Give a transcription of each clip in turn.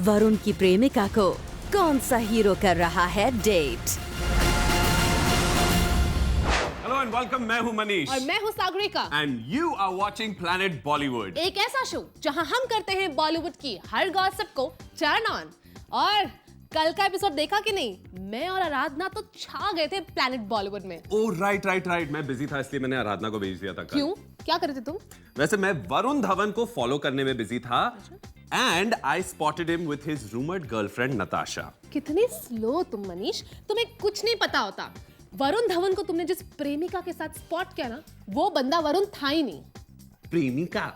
वरुण की प्रेमिका को कौन सा हीरो कर रहा है डेट? हेलो एंड वेलकम, मैं हूं मनीष और मैं हूं Sagarika and you are watching planet Bollywood, एक ऐसा शो जहां हम करते हैं बॉलीवुड की हर गॉसिप को टर्न ऑन। और कल का एपिसोड देखा कि नहीं? मैं और आराधना तो छा गए थे प्लैनेट बॉलीवुड में। ओह राइट, मैं बिजी था इसलिए मैंने आराधना को भेज दिया था कल। क्यों? क्या कर रहे थे तुम? वैसे मैं वरुण धवन को फॉलो करने में बिजी था and I spotted him with his rumoured girlfriend Natasha. कितने स्लो तुम मनीष, तुम्हें कुछ नहीं पता होता। वरुण धवन को तुमने जिस प्रेमिका के साथ स्पॉट किया ना, वो बंदा वरुण था ही नहीं। प्रेमिका?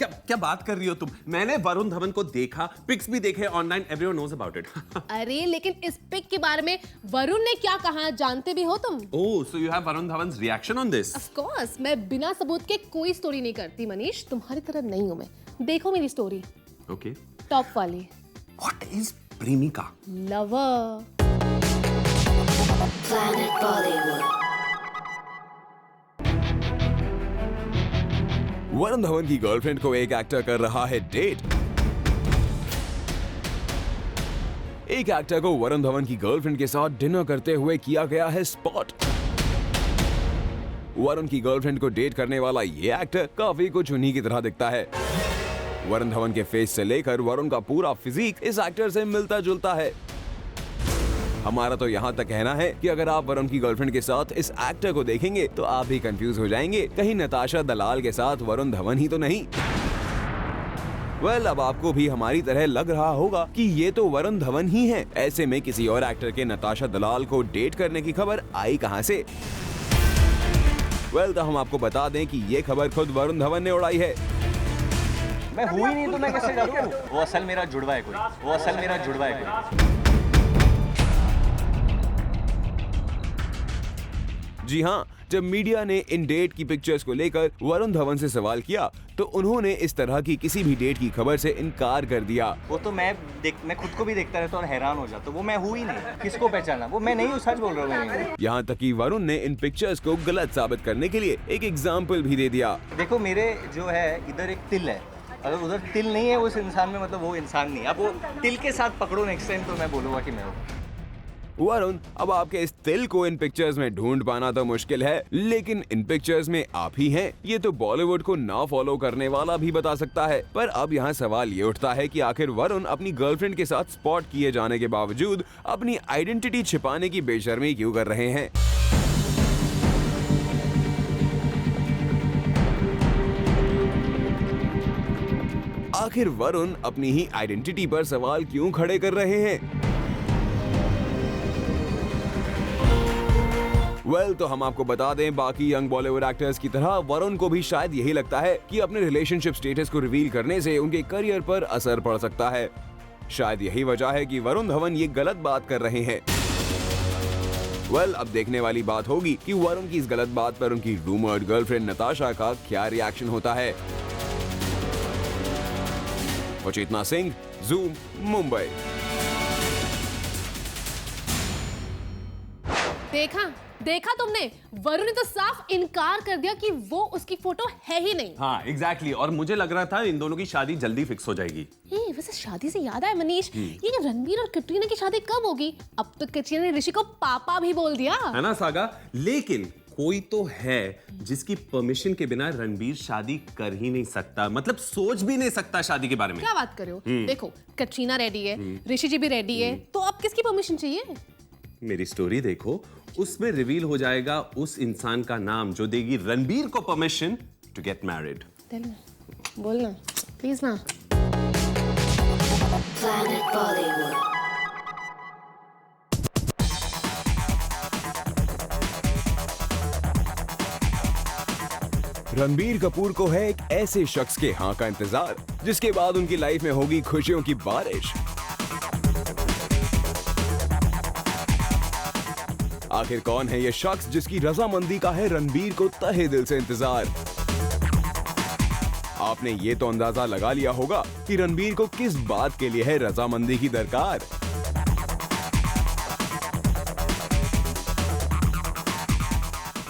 क्या बात कर रही हो तुम? मैंने वरुण धवन को देखा, पिक्स भी देखे online, everyone knows about it. अरे लेकिन इस पिक के बारे में वरुण ने क्या कहा जानते भी हो तुम? Oh, so you have Varun Dhawan's reaction on this? Of course, मैं बिना सबूत के कोई स्टोरी नहीं करती मनीष, तुम्हारी तरह नहीं हूं मैं। देखो मेरी स्टोरी। ओके। टॉप वाली। व्हाट इज प्रेमिका? Lover. Planet Bollywood. Varun Dhawan की गर्लफ्रेंड को एक एक्टर कर रहा है डेट। एक एक्टर को वरुण धवन की गर्लफ्रेंड के साथ डिनर करते हुए किया गया है स्पॉट। वरुण की गर्लफ्रेंड को डेट करने वाला ये एक्टर काफी कुछ उन्हीं की तरह दिखता है। वरुण धवन के फेस से लेकर वरुण का पूरा फिजिक इस एक्टर से मिलता जुलता है। हमारा तो यहाँ तक कहना है कि अगर आप वरुण की गर्लफ्रेंड के साथ इस एक्टर को देखेंगे तो आप भी कंफ्यूज हो जाएंगे, कहीं नताशा दलाल के साथ वरुण धवन ही तो नहीं। वेल, अब आपको भी हमारी तरह लग रहा होगा कि ये तो वरुण धवन ही हैं। ऐसे में किसी और एक्टर के नताशा दलाल को डेट करने की खबर आई कहां से? वेल, तो हम आपको बता दें कि ये खबर खुद वरुण धवन ने उड़ाई है। मैं हुई नहीं तो मैं कैसे करूं? वो असल मेरा जुड़वा है कोई। जी हाँ, जब मीडिया ने इन डेट की पिक्चर्स को लेकर वरुण धवन से सवाल किया तो उन्होंने इस तरह की किसी भी डेट की खबर से इनकार कर दिया। वो तो मैं खुद को भी देखता रहता और हैरान हो जाता। वो मैं हुई नहीं, किसको पहचाना? वो मैं नहीं हूँ, सच बोल रहा हूँ मैं नहीं हूँ। यहाँ तक कि वरुण ने इन पिक्चर्स को गलत साबित करने के लिए एक एग्जाम्पल भी दे दिया। देखो, मेरे जो है इधर एक तिल है, अगर उधर तिल नहीं है उस इंसान में, मतलब वो इंसान नहीं। अब वो तिल के साथ पकड़ो नेक्स्ट टाइम तो मैं बोलूँगा कि मैं हूँ। वरुण, अब आपके इस तिल को इन पिक्चर्स में ढूंढ पाना तो मुश्किल है, लेकिन इन पिक्चर्स में आप ही हैं। ये तो बॉलीवुड को ना फॉलो करने वाला भी बता सकता है। पर अब यहाँ सवाल ये उठता है कि आखिर वरुण अपनी गर्लफ्रेंड के साथ स्पॉट किए जाने के बावजूद अपनी आइडेंटिटी छिपाने की बेशर्मी क्यों कर रहे हैं? आखिर वरुण अपनी ही आइडेंटिटी पर सवाल क्यों खड़े कर रहे हैं? तो हम आपको बता दें, बाकी यंग बॉलीवुड एक्टर्स की तरह वरुण को भी शायद यही लगता है कि अपने रिलेशनशिप स्टेटस को रिवील करने से उनके करियर पर असर पड़ सकता है। शायद यही वजह है कि वरुण धवन ये गलत बात कर रहे हैं। अब देखने वाली बात होगी कि वरुण की इस गलत बात पर उनकी रूमर्ड गर्लफ्रेंड नताशा का क्या रिएक्शन होता है। चेतना सिंह, जूम, मुंबई। देखा तुमने? वरुण ने तो साफ इनकार कर दिया कि वो उसकी फोटो है ही नहीं। हाँ एग्जैक्टली, और मुझे लग रहा था इन दोनों की शादी जल्दी फिक्स हो जाएगी। वैसे शादी से याद आया मनीष, ये रणबीर और कटरीना की शादी कब होगी? अब तो कटरीना ने ऋषि को पापा भी बोल दिया है ना सागा? लेकिन कोई तो है जिसकी परमिशन के बिना रणबीर शादी कर ही नहीं सकता, मतलब सोच भी नहीं सकता शादी के बारे में। क्या बात कर रहे हो? देखो, कटरीना रेडी है, ऋषि जी भी रेडी है, तो अब किसकी परमिशन चाहिए? मेरी स्टोरी देखो, उसमें रिवील हो जाएगा उस इंसान का नाम जो देगी रणबीर को परमिशन टू गेट मैरिड। बोलना प्लीज ना। Planet Bollywood. रणबीर कपूर को है एक ऐसे शख्स के हाँ का इंतजार जिसके बाद उनकी लाइफ में होगी खुशियों की बारिश। आखिर कौन है ये शख्स जिसकी रजामंदी का है रणबीर को तहे दिल से इंतजार? आपने ये तो अंदाजा लगा लिया होगा कि रणबीर को किस बात के लिए है रजामंदी की दरकार।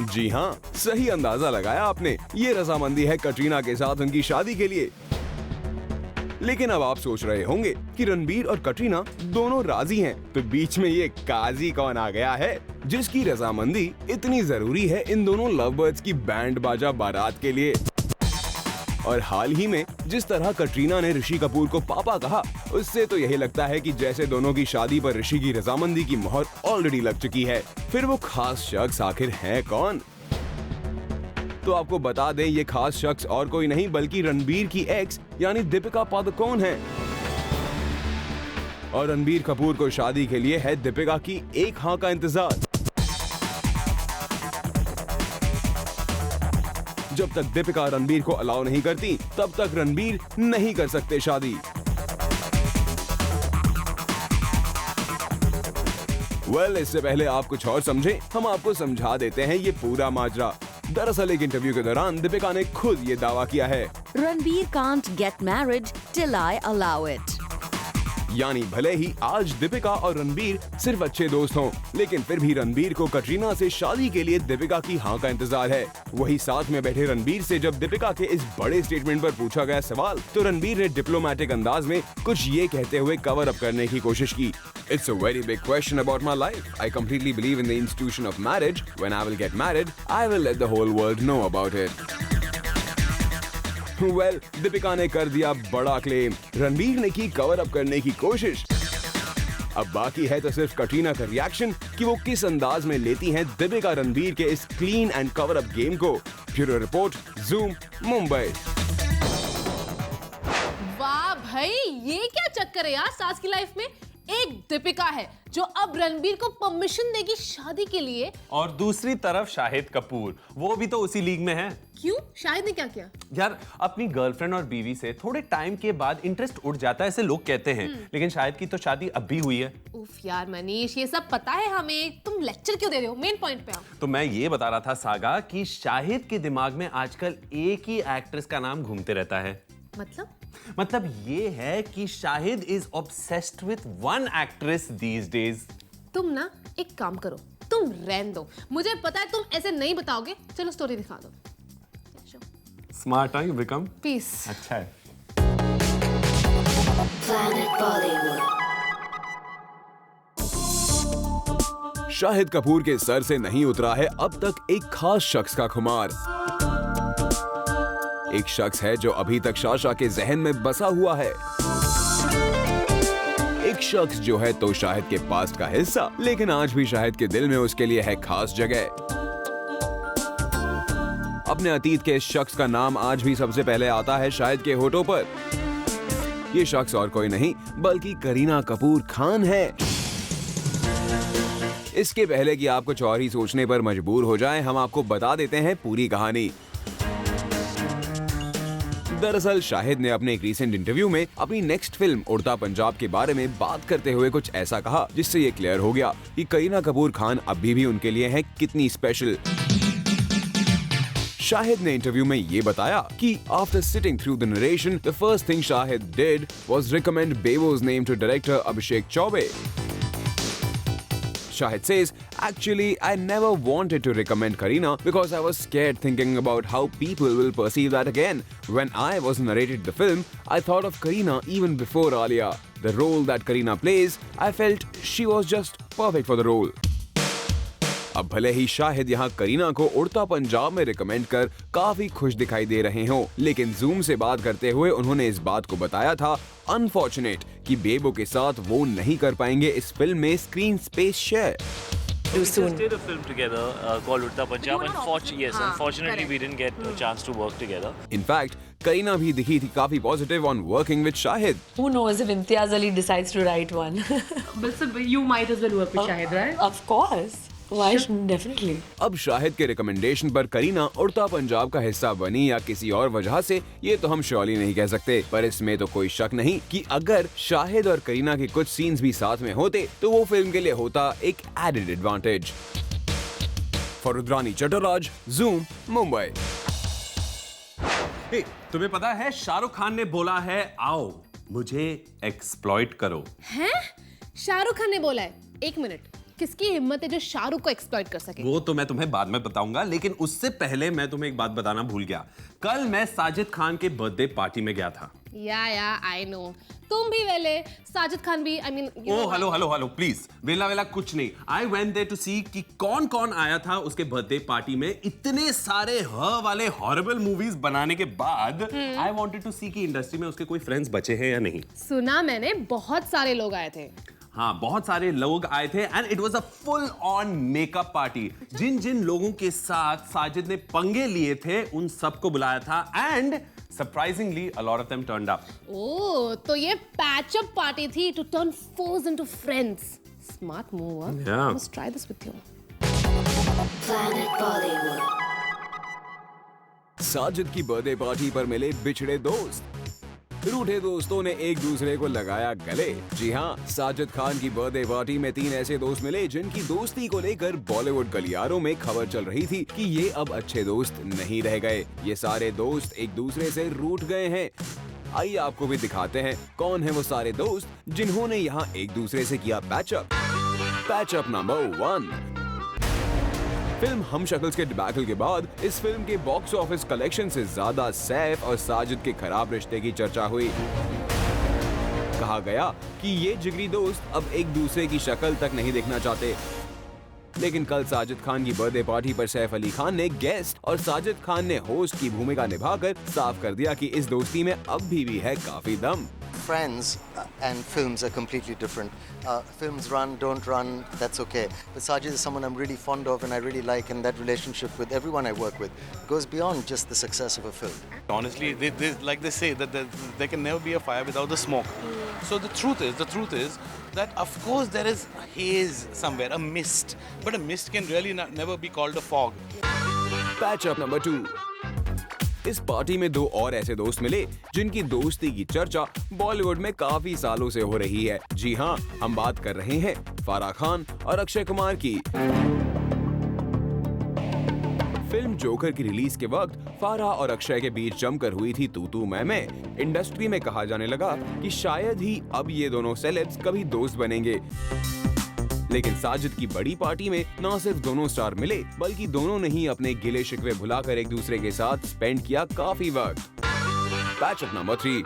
जी हाँ, सही अंदाजा लगाया आपने। ये रजामंदी है कटरीना के साथ उनकी शादी के लिए। लेकिन अब आप सोच रहे होंगे कि रणबीर और कटरीना दोनों राजी हैं, तो बीच में ये काजी कौन आ गया है जिसकी रजामंदी इतनी जरूरी है इन दोनों लव बर्ड्स की बैंड बाजा बारात के लिए। और हाल ही में जिस तरह कटरीना ने ऋषि कपूर को पापा कहा, उससे तो यही लगता है कि जैसे दोनों की शादी पर ऋषि की रजामंदी की मोहर ऑलरेडी लग चुकी है। फिर वो खास शख्स आखिर है कौन? तो आपको बता दें, ये खास शख्स और कोई नहीं बल्कि रणबीर की एक्स यानी दीपिका पादुकोण है। और रणबीर कपूर को शादी के लिए है दीपिका की एक हाँ का इंतजार। जब तक दीपिका रणबीर को अलाउ नहीं करती, तब तक रणबीर नहीं कर सकते शादी। इससे पहले आप कुछ और समझें, हम आपको समझा देते हैं ये पूरा माजरा। दरअसल एक इंटरव्यू के दौरान दीपिका ने खुद ये दावा किया है, Ranbir can't get married till I allow it. यानी भले ही आज दीपिका और रणबीर सिर्फ अच्छे दोस्त हों, लेकिन फिर भी रणबीर को कटरीना से शादी के लिए दीपिका की हाँ का इंतजार है। वही साथ में बैठे रणबीर से जब दीपिका के इस बड़े स्टेटमेंट पर पूछा गया सवाल, तो रणबीर ने डिप्लोमेटिक अंदाज में कुछ ये कहते हुए कवर अप करने की कोशिश की। It's a very big question about my life. I completely believe in the institution of marriage. When I will get married, I will let the whole world know about it. Deepika ने कर दिया बड़ा claim, Ranbir ने की cover up करने की कोशिश। अब बाकी है तो सिर्फ कटरीना का रिएक्शन कि वो किस अंदाज में लेती हैं दीपिका रणबीर के इस clean and cover up game को। Bureau report, Zoom, Mumbai. वाह भाई, ये क्या चक्कर है यार सास की लाइफ में। एक दीपिका है जो अब रणबीर को परमिशन देगी शादी के लिए, और दूसरी तरफ शाहिद कपूर, वो भी तो उसी लीग में है। क्यों? शाहिद ने क्या किया? यार, अपनी गर्लफ्रेंड और बीवी से थोड़े टाइम के बाद इंटरेस्ट उड़ जाता है, ऐसे लोग कहते हैं। लेकिन शाहिद की तो शादी अब भी हुई है। उफ यार मनीष, ये सब पता है हमें, तुम लेक्चर क्यों दे रहे हो? मेन पॉइंट पे आओ। तो मैं ये बता रहा था सागा कि शाहिद के दिमाग में आजकल एक ही एक्ट्रेस का नाम घूमते रहता है। मतलब ये है कि Shahid is obsessed with one actress these days. तुम ना एक काम करो, तुम रहने दो, मुझे पता है तुम ऐसे नहीं बताओगे। चलो स्टोरी दिखा दो। स्मार्ट है यू बिकम। पीस। अच्छा है। Planet Bollywood. शाहिद कपूर के सर से नहीं उतरा है अब तक एक खास शख्स का खुमार। एक शख्स है जो अभी तक शाशा के जहन में बसा हुआ है। एक शख्स जो है तो शाहिद के पास्ट का हिस्सा, लेकिन आज भी शाहिद के दिल में उसके लिए है खास जगह। अपने अतीत के इस शख्स का नाम आज भी सबसे पहले आता है शाहिद के होठों पर। ये शख्स और कोई नहीं बल्कि करीना कपूर खान है। इसके पहले कि आप कुछ और ही सोचने पर मजबूर हो जाएं, हम आपको बता देते हैं पूरी कहानी। दरअसल शाहिद ने अपने एक रीसेंट इंटरव्यू में अपनी नेक्स्ट फिल्म उड़ता पंजाब के बारे में बात करते हुए कुछ ऐसा कहा, जिससे ये क्लियर हो गया कि करीना कपूर खान अभी भी उनके लिए है कितनी स्पेशल। शाहिद ने इंटरव्यू में ये बताया कि after sitting through the narration, the first thing Shahid did was recommend Bebo's name to director Abhishek Chaubey. Shahid says, actually, I never wanted to recommend Kareena because I was scared thinking about how people will perceive that again. When I was narrated the film, I thought of Kareena even before Alia. The role that Kareena plays, I felt she was just perfect for the role. अब भले ही शाहिद यहाँ करीना को उड़ता पंजाब में recommend कर काफी खुश दिखाई दे रहे हों, लेकिन जूम से बात करते हुए उन्होंने इस बात को बताया था अनफॉर्चुनेट कि बेबो के साथ वो नहीं कर पाएंगे इस फिल्म में screen space share. We just did a film together called Urta Punjab. Unfortunately, we didn't get a chance to work together. In fact, Kareena भी दिखी थी काफी positive on working with Shahid. Who knows if Imtiaz Ali decides to write one? But you might as well work with Shahid, right? Of course. Why? Definitely. अब शाहिद के recommendation पर करीना उड़ता पंजाब का हिस्सा बनी या किसी और वजह से, ये तो हम श्योरली नहीं कह सकते, पर इसमें तो कोई शक नहीं कि अगर शाहिद और करीना के कुछ सीन्स भी साथ में होते तो वो फिल्म के लिए होता एक added advantage. For Rudrani Chattoraj, Zoom, Mumbai. तुम्हें पता है शाहरुख खान ने बोला है आओ मुझे एक्सप्लॉइट करो। हैं? शाहरुख खान ने बोला है? एक मिनट, किसकी हिम्मत है जो शाहरुख को एक्सप्लॉइट कर सके? वो तो मैं तुम्हें बाद में बताऊंगा, लेकिन उससे पहले मैं तुम्हें एक बात बताना भूल गया। कल मैं साजिद खान के बर्थडे पार्टी में गया था। या आई नो, तुम भी वेले, साजिद खान भी, I mean oh hello please, वेला कुछ नहीं। I went there to see कि कौन कौन आया था उसके बर्थडे पार्टी में। इतने सारे वाले हॉरिबल मूवीज बनाने के बाद आई वांटेड टू सी कि इंडस्ट्री में उसके कोई फ्रेंड्स बचे हैं या नहीं। सुना मैंने बहुत सारे लोग आए थे। हाँ, बहुत सारे लोग आए थे and it was a full on makeup party. जिन जिन लोगों के साथ साजिद ने पंगे लिए थे उन सबको बुलाया था and surprisingly a lot of them turned up. ओह, तो ये पैच अप पार्टी थी to turn foes into friends. Smart move, huh? Yeah. Must try this with you. Planet Bollywood. Sajid की बर्थडे पार्टी पर मिले बिछड़े दोस्त। रूठे दोस्तों ने एक दूसरे को लगाया गले। जी हाँ, साजिद खान की बर्थडे पार्टी में 3 ऐसे दोस्त मिले जिनकी दोस्ती को लेकर बॉलीवुड गलियारों में खबर चल रही थी कि ये अब अच्छे दोस्त नहीं रह गए। ये सारे दोस्त एक दूसरे से रूठ गए हैं। आइए आपको भी दिखाते हैं कौन है वो सारे दोस्त जिन्होंने यहाँ एक दूसरे से किया पैचअप। Patch up number 1। फिल्म हम शक्ल्स के डिबैकल के बाद इस फिल्म के बॉक्स ऑफिस कलेक्शन से ज्यादा सैफ और साजिद के खराब रिश्ते की चर्चा हुई। कहा गया कि ये जिगरी दोस्त अब एक दूसरे की शक्ल तक नहीं देखना चाहते। लेकिन कल साजिद खान की बर्थडे पार्टी पर सैफ अली खान ने गेस्ट और साजिद खान ने होस्ट की भूमिका निभाकर साफ कर दिया कि इस दोस्ती में अब भी है काफी दम। Friends and films are completely different. Films run, don't run, that's okay. But Sajid is someone I'm really fond of and I really like, and that relationship with everyone I work with goes beyond just the success of a film. Honestly, like they say, that there can never be a fire without the smoke. So the truth is that of course there is a haze somewhere, a mist, but a mist can really never be called a fog. Patch up number 2. इस party में 2 और ऐसे दोस्त मिले जिनकी दोस्ती की चर्चा बॉलीवुड में काफी सालों से हो रही है। जी हाँ, हम बात कर रहे हैं फराह खान और अक्षय कुमार की। फिल्म जोकर की रिलीज के वक्त फराह और अक्षय के बीच जमकर हुई थी तू मैं। इंडस्ट्री में कहा जाने लगा कि शायद ही अब ये दोनों सेलेब्स कभी दोस्त बनेंगे। लेकिन साजिद की बड़ी पार्टी में न सिर्फ दोनों स्टार मिले बल्कि दोनों ने ही अपने गिले शिकवे भुलाकर एक दूसरे के साथ स्पेंड किया काफी वक्त। Patch up number 3।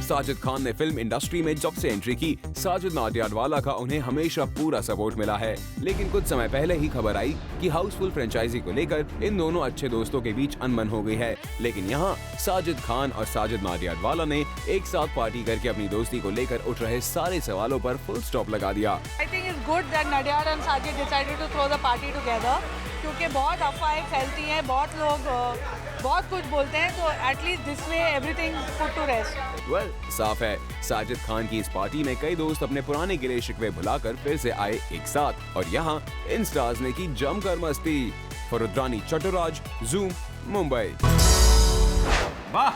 साजिद खान ने फिल्म इंडस्ट्री में जब से एंट्री की, साजिद नाडियाडवाला का उन्हें हमेशा पूरा सपोर्ट मिला है। लेकिन कुछ समय पहले ही खबर आई कि हाउसफुल फ्रेंचाइजी को लेकर इन दोनों अच्छे दोस्तों के बीच अनबन हो गई है। लेकिन यहाँ साजिद खान और साजिद नाडियाडवाला ने एक साथ पार्टी करके अपनी दोस्ती को लेकर उठ रहे सारे सवालों पर फुल स्टॉप लगा दिया। I think it's good that Nadia and Sajid decided to throw the party together, क्योंकि बहुत अफवाहें फैलती हैं, बहुत लोग बहुत कुछ बोलते हैं, तो at least this way everything put to rest. Well, साफ है साजिद खान की इस पार्टी में कई दोस्त अपने पुराने गिले शिकवे भुलाकर फिर से आए एक साथ और यहाँ इन स्टार्स ने की जमकर मस्ती। फरुद्रानी चट्टोराज, ज़ूम, मुंबई। वाह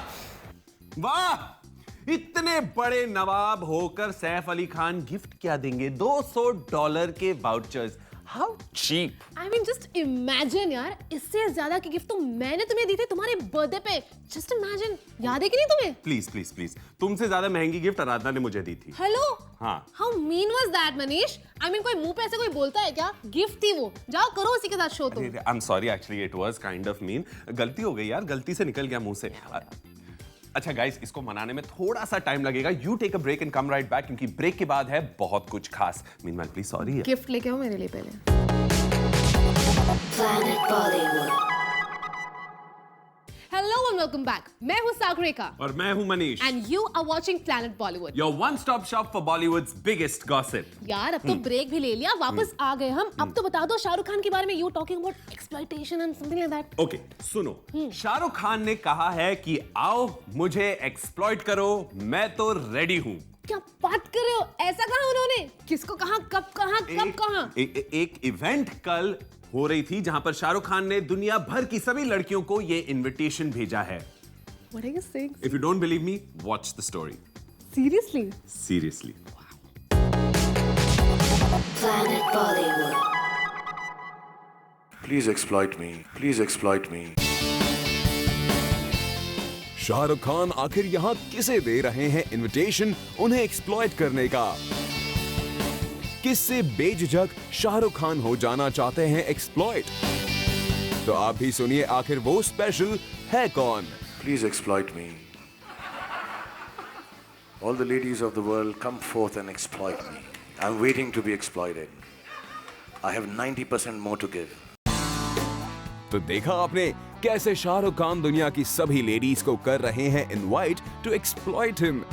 वाह, इतने बड़े नवाब होकर सैफ अली खान गिफ्ट क्या देंगे? $200 के vouchers. How cheap! I mean, just imagine यार, इससे ज्यादा की गिफ्ट तो मैंने तुम्हें दी थी तुम्हारे बर्थडे पे। Just imagine, याद है कि नहीं तुम्हें? प्लीज, तुमसे ज्यादा महंगी गिफ्ट आराधना ने मुझे दी थी। हेलो? हाँ। How mean was that, Manish? I mean, कोई मुंह पे ऐसे कोई बोलता है क्या? गिफ्ट थी वो, जाओ करो उसी के साथ शो तुम। I'm sorry, actually it was kind of mean. गलती हो गई यार, गलती से निकल गया मुंह से। अच्छा गाइस, इसको मनाने में थोड़ा सा टाइम लगेगा। You take a break and come right back, क्योंकि ब्रेक के बाद है बहुत कुछ खास। Meanwhile please sorry. गिफ्ट लेके आओ मेरे लिए पहले। Planet Bollywood. Hello and welcome back. मैं हूँ सागरिका और मैं हूँ Manish. And you are watching Planet Bollywood. Your one-stop shop for Bollywood's biggest gossip. यार अब तो ब्रेक भी ले लिया, वापस आ गए हम। अब तो बता दो शाहरुख खान के बारे में। You talking about exploitation and something like that. Okay, सुनो। शाहरुख खान ने कहा है कि आओ मुझे एक्सप्लॉइट करो, मैं तो रेडी हूँ। क्या बात कर रहे हो? ऐसा कहा उन्होंने? किसको कहा, कब कहा? एक इवेंट कल हो रही थी जहां पर शाहरुख खान ने दुनिया भर की सभी लड़कियों को ये इनविटेशन भेजा है। What are you saying? If you don't believe me, watch the story. Seriously? Seriously. Planet Bollywood. Please exploit me. Please exploit me. Shahrukh Khan आखिर यहाँ किसे दे रहे हैं इनविटेशन उन्हें एक्सप्लॉइट करने का? किससे बेझिझक शाहरुख खान हो जाना चाहते हैं एक्सप्लॉइट? तो आप भी सुनिए आखिर वो स्पेशल है कौन? Please exploit me. All the ladies of the world come forth and exploit me. I'm waiting to be exploited. I have 90% more to give. तो देखा आपने कैसे शाहरुख खान दुनिया की सभी लेडीज को कर रहे हैं invite to exploit him.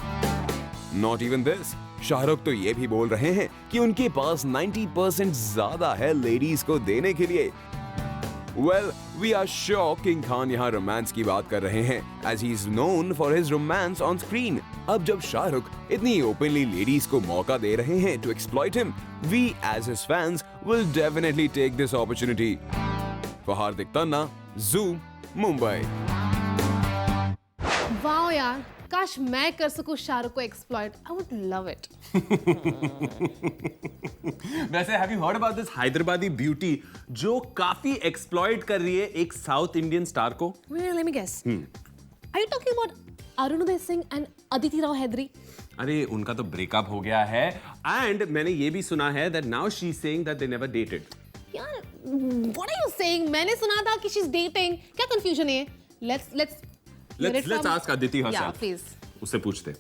Not even this, Shahrukh तो ये भी बोल रहे हैं कि उनके पास 90% ज्यादा है लेडीज को देने के लिए। Well, we are sure king Khan यहाँ रोमांस की बात कर रहे हैं, as he is known for his romance on screen. अब जब शाहरुख इतनी ओपनली लेडीज को मौका दे रहे हैं to exploit him, we as his fans will definitely take this opportunity. For Hardik Tanna, Zoom, Mumbai. Wow यार, काश मैं कर सकूं शाहरुख को exploit. I would love it. वैसे have you heard about this Hyderabadi beauty जो काफी एक्सप्लॉइट कर रही है एक साउथ इंडियन स्टार को? Well, let me guess. Are you talking about Arunoday Singh and Aditi Rao Hydari? अरे उनका तो ब्रेकअप हो गया है एंड मैंने ये भी सुना है that now she's saying that they never dated. यार, what are you saying? मैंने सुना था कि she's dating. क्या confusion है? Let's ask Aditi herself. Yeah, please. उससे पूछते।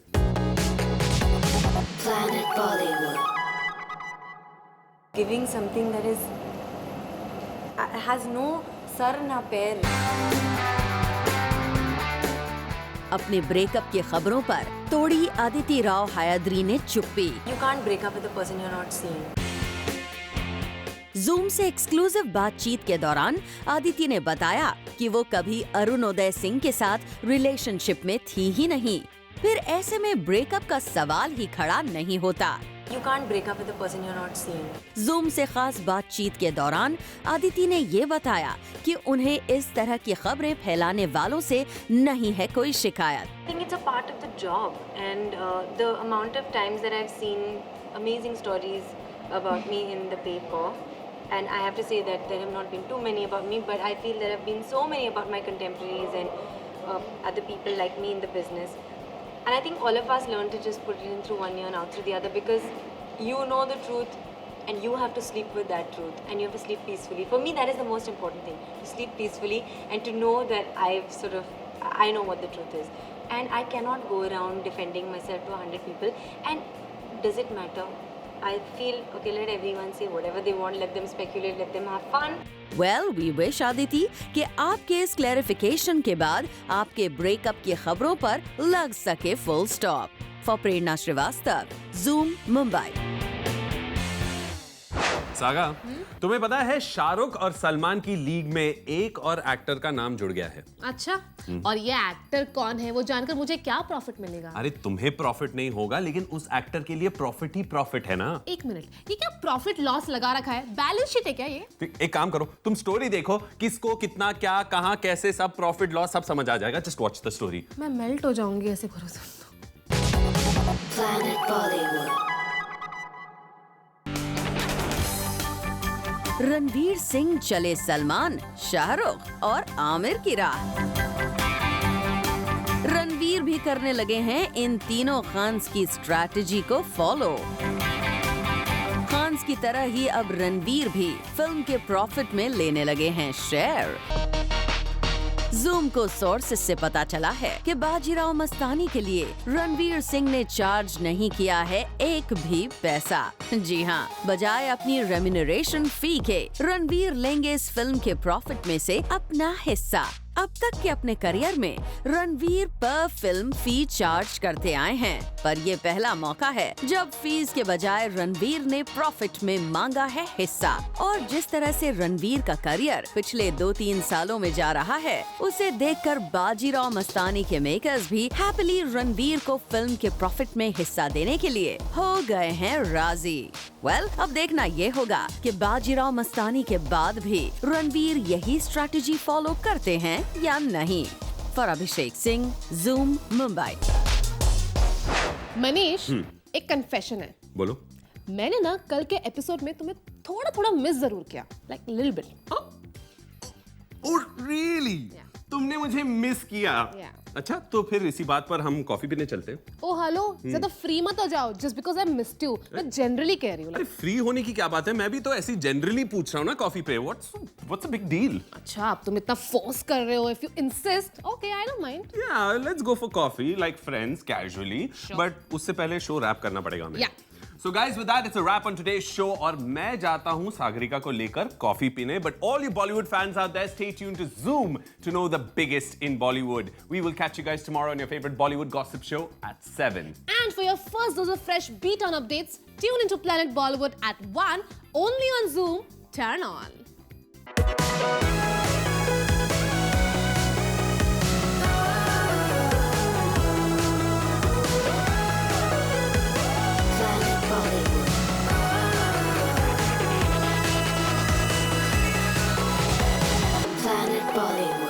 Planet Bollywood. Giving something that is has no sar na pair. अपने ब्रेकअप की खबरों पर तोड़ी अदिति राव हैदरी ने चुप्पी। You can't break up with a person you're not seeing. Zoom से एक्सक्लूसिव बातचीत के दौरान आदिति ने बताया कि वो कभी अरुणोदय सिंह के साथ रिलेशनशिप में थी ही नहीं, फिर ऐसे में ब्रेकअप का सवाल ही खड़ा नहीं होता। You can't break up with a person you're not seeing. Zoom से खास बातचीत के दौरान आदिति ने ये बताया कि उन्हें इस तरह की खबरें फैलाने वालों से नहीं है कोई शिकायत। I think it's a part of the job, and the amount of times that I've seen amazing stories about me in the paper, and I have to say that there have not been too many about me, but I feel there have been so many about my contemporaries and other people like me in the business. And I think all of us learn to just put it in through one ear and out through the other, because you know the truth and you have to sleep with that truth and you have to sleep peacefully. For me, that is the most important thing, to sleep peacefully and to know that I know what the truth is. And I cannot go around defending myself to 100 people. And does it matter? I feel, okay, let everyone say whatever they want, let them speculate, let them have fun. Well, we wish Aditi कि आपके इस clarification के बाद आपके breakup की खबरों पर लग सके full stop. For Prerna Srivastava, Zoom, Mumbai. Saga, तुम्हें पता है शाहरुख और सलमान की लीग में एक और एक्टर का नाम जुड़ गया है। अच्छा, और ये एक्टर कौन है वो जानकर मुझे क्या प्रॉफिट मिलेगा? अरे तुम्हें प्रॉफिट नहीं होगा, लेकिन उस एक्टर के लिए प्रॉफिट ही प्रॉफिट है ना। एक मिनट, ये क्या प्रॉफिट लॉस लगा रखा है? बैलेंस शीट है क्या ये? एक काम करो, तुम स्टोरी देखो, किसको कितना क्या कहां कैसे सब प्रॉफिट लॉस सब समझ आ जाएगा। Just watch the story. मैं मेल्ट हो जाऊंगी ऐसे करो तो। Planet Bollywood. रणवीर सिंह चले सलमान, शाहरुख और आमिर की राह। रणवीर भी करने लगे हैं इन तीनों खान्स की स्ट्रैटेजी को फॉलो। खान्स की तरह ही अब रणवीर भी फिल्म के प्रॉफिट में लेने लगे हैं शेयर। जूम को सोर्सेस से पता चला है कि बाजीराव मस्तानी के लिए रणवीर सिंह ने चार्ज नहीं किया है एक भी पैसा। जी हाँ, बजाय अपनी रेम्यूनरेशन फी के रणवीर लेंगे इस फिल्म के प्रॉफिट में से अपना हिस्सा। अब तक के अपने करियर में रणवीर पर फिल्म फी चार्ज करते आए हैं, पर ये पहला मौका है जब फीस के बजाय रणवीर ने प्रॉफिट में मांगा है हिस्सा। और जिस तरह से रणवीर का करियर पिछले 2-3 सालों में जा रहा है, उसे देखकर बाजीराव मस्तानी के मेकर्स भी हैप्पीली रणवीर को फिल्म के प्रॉफिट में हिस्सा देने के लिए हो गए हैं राजी। वेल, अब देखना ये होगा कि बाजीराव मस्तानी के बाद भी रणवीर यही स्ट्रैटेजी फॉलो करते हैं या नहीं। For Abhishek Singh, zoom, Mumbai. मनीष, एक कन्फेशन है। बोलो। मैंने ना कल के एपिसोड में तुम्हें थोड़ा मिस जरूर किया, like little bit. Oh really? तुमने मुझे मिस किया? अच्छा तो फिर इसी बात पर हम कॉफी पीने चलते हैं। ओ हेलो, ज्यादा फ्री मत हो जाओ just because I missed you. मैं जनरली कह रही हूँ। अरे फ्री होने की क्या बात है, मैं भी तो ऐसी जनरली पूछ रहा हूँ ना कॉफी पे। What's a big deal? अच्छा अब तुम इतना फोर्स कर रहे हो। If you insist okay I don't mind. या let's go for coffee like friends casually, but उससे पहले शो रैप करना पड़ेगा हमें। So guys, with that, it's a wrap on today's show. और मैं जाता हूँ सागरिका को लेकर कॉफी पीने. But all you Bollywood fans out there, stay tuned to Zoom to know the biggest in Bollywood. We will catch you guys tomorrow on your favorite Bollywood gossip show at 7. And for your first dose of fresh beat-on updates, tune into Planet Bollywood at 1, only on Zoom. Turn on. Planet Bollywood.